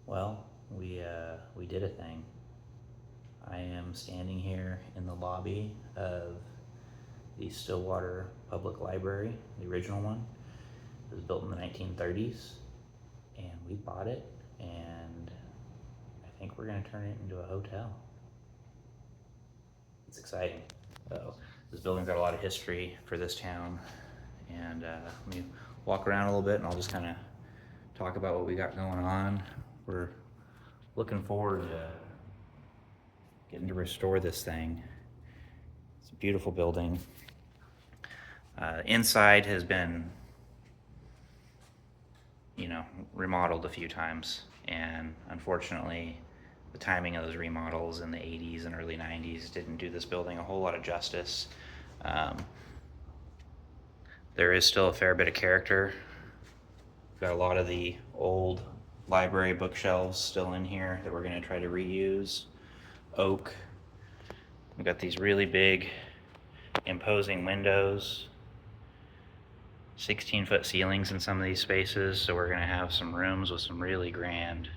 Well, we did a thing. I am standing here in the lobby of the Stillwater Public Library, the original one. It was built in the 1930s, and we bought it, and I think we're going to turn it into a hotel. It's exciting. So this building's got a lot of history for this town, and let me walk around a little bit, and I'll just kind of talk about what we got going on. We're looking forward to getting to restore this thing. It's a beautiful building. Inside has been, remodeled a few times, and unfortunately, the timing of those remodels in the 80s and early 90s didn't do this building a whole lot of justice. There is still a fair bit of character. We've got a lot of the old library bookshelves still in here that we're going to try to reuse. Oak. We've got these really big, imposing windows. 16-foot ceilings in some of these spaces, so we're going to have some rooms with some really grand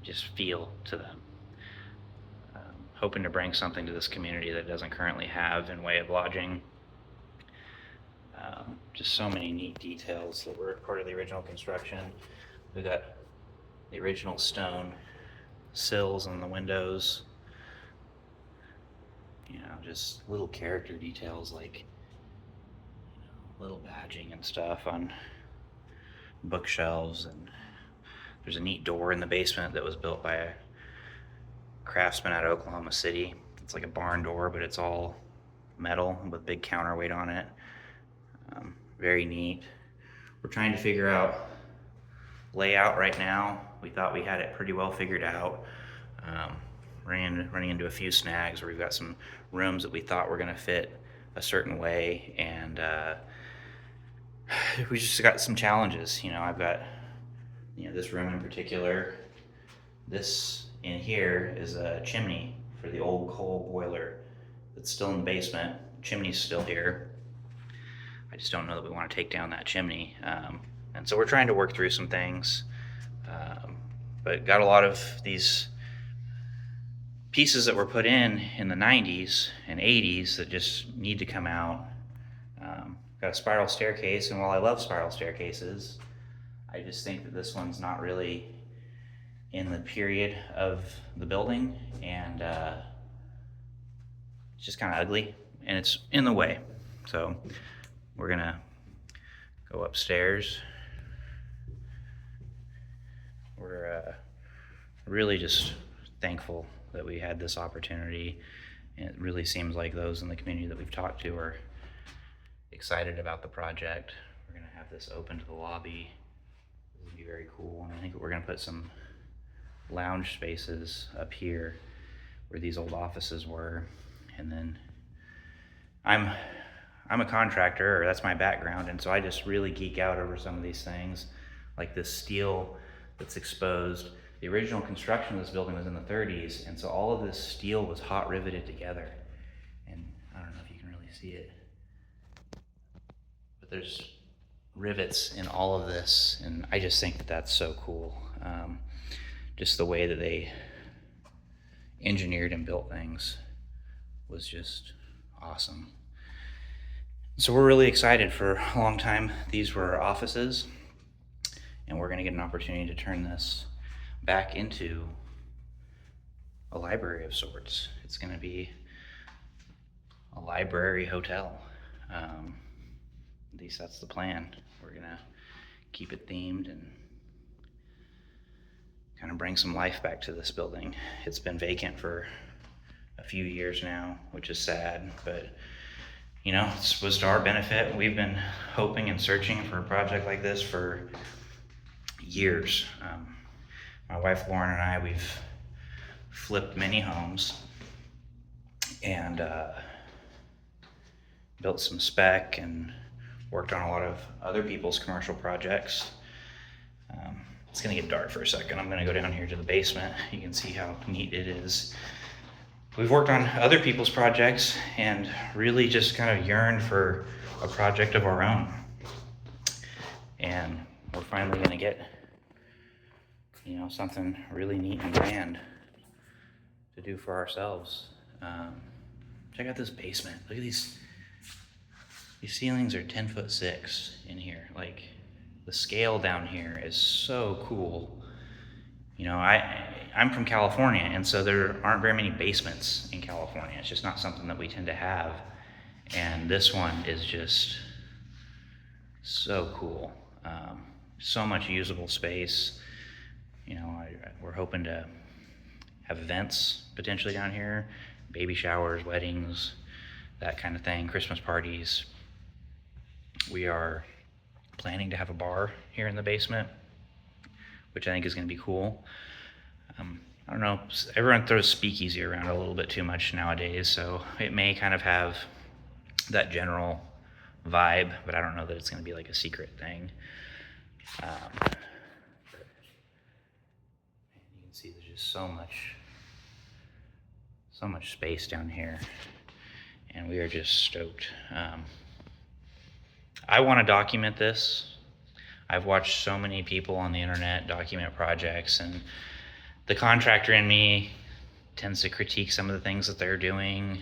just feel to them. Hoping to bring something to this community that it doesn't currently have in way of lodging. Just so many neat details that were part of the original construction. We got the original stone sills on the windows. Just little character details like little badging and stuff on bookshelves, and there's a neat door in the basement that was built by a craftsman out of Oklahoma City. It's like a barn door, but it's all metal with big counterweight on it. Very neat. We're trying to figure out layout right now. We thought we had it pretty well figured out. Running into a few snags where we've got some rooms that we thought were going to fit a certain way, and we just got some challenges. I've got this room in particular. This in here is a chimney for the old coal boiler that's still in the basement. Chimney's still here. I just don't know that we want to take down that chimney, and so we're trying to work through some things, but got a lot of these pieces that were put in the 90s and 80s that just need to come out. Got a spiral staircase, and while I love spiral staircases, I just think that this one's not really in the period of the building, and it's just kind of ugly, and it's in the way. So we're gonna go upstairs. We're really just thankful that we had this opportunity, and it really seems like those in the community that we've talked to are excited about the project. We're gonna have this open to the lobby. This will be very cool, and I think we're gonna put some lounge spaces up here where these old offices were. And then I'm a contractor, or that's my background, and so I just really geek out over some of these things, like this steel that's exposed. The original construction of this building was in the 30s, and so all of this steel was hot riveted together. And I don't know if you can really see it, but there's rivets in all of this, and I just think that that's so cool. Just the way that they engineered and built things was just awesome. So we're really excited. For a long time, these were our offices, and we're gonna get an opportunity to turn this back into a library of sorts. It's gonna be a library hotel. At least that's the plan. We're gonna keep it themed and kind of bring some life back to this building. It's been vacant for a few years now, which is sad, but it was to our benefit. We've been hoping and searching for a project like this for years. My wife Lauren and I, we've flipped many homes and built some spec and worked on a lot of other people's commercial projects. It's gonna get dark for a second. I'm gonna go down here to the basement. You can see how neat it is. We've worked on other people's projects and really just kind of yearned for a project of our own. And we're finally gonna get you know, something really neat and grand to do for ourselves. Check out this basement. Look at these ceilings are 10'6" in here. Like, the scale down here is so cool. You know, I'm from California, and so there aren't very many basements in California. It's just not something that we tend to have. And this one is just so cool. So much usable space. You know, we're hoping to have events potentially down here, baby showers, weddings, that kind of thing, Christmas parties. We are planning to have a bar here in the basement, which I think is going to be cool. I don't know, everyone throws speakeasy around a little bit too much nowadays, so it may kind of have that general vibe, but I don't know that it's going to be like a secret thing. You can see there's just so much space down here, and we are just stoked. I want to document this. I've watched so many people on the internet document projects, and the contractor in me tends to critique some of the things that they're doing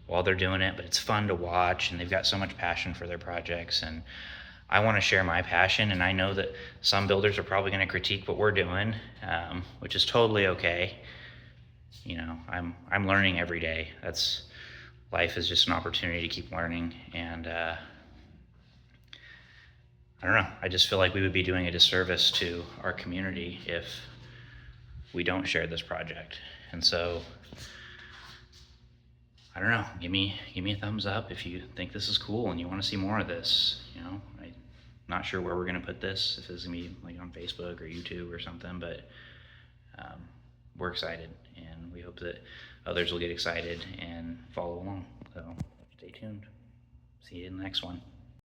while they're doing it, but it's fun to watch, and they've got so much passion for their projects, and I want to share my passion, and I know that some builders are probably going to critique what we're doing, which is totally okay. You know, I'm learning every day. Life is just an opportunity to keep learning, and I don't know, I just feel like we would be doing a disservice to our community if we don't share this project. And so, I don't know, give me a thumbs up if you think this is cool and you want to see more of this. You know, I'm not sure where we're going to put this, if it's going to be like on Facebook or YouTube or something, but we're excited, and we hope that others will get excited and follow along. So stay tuned. See you in the next one.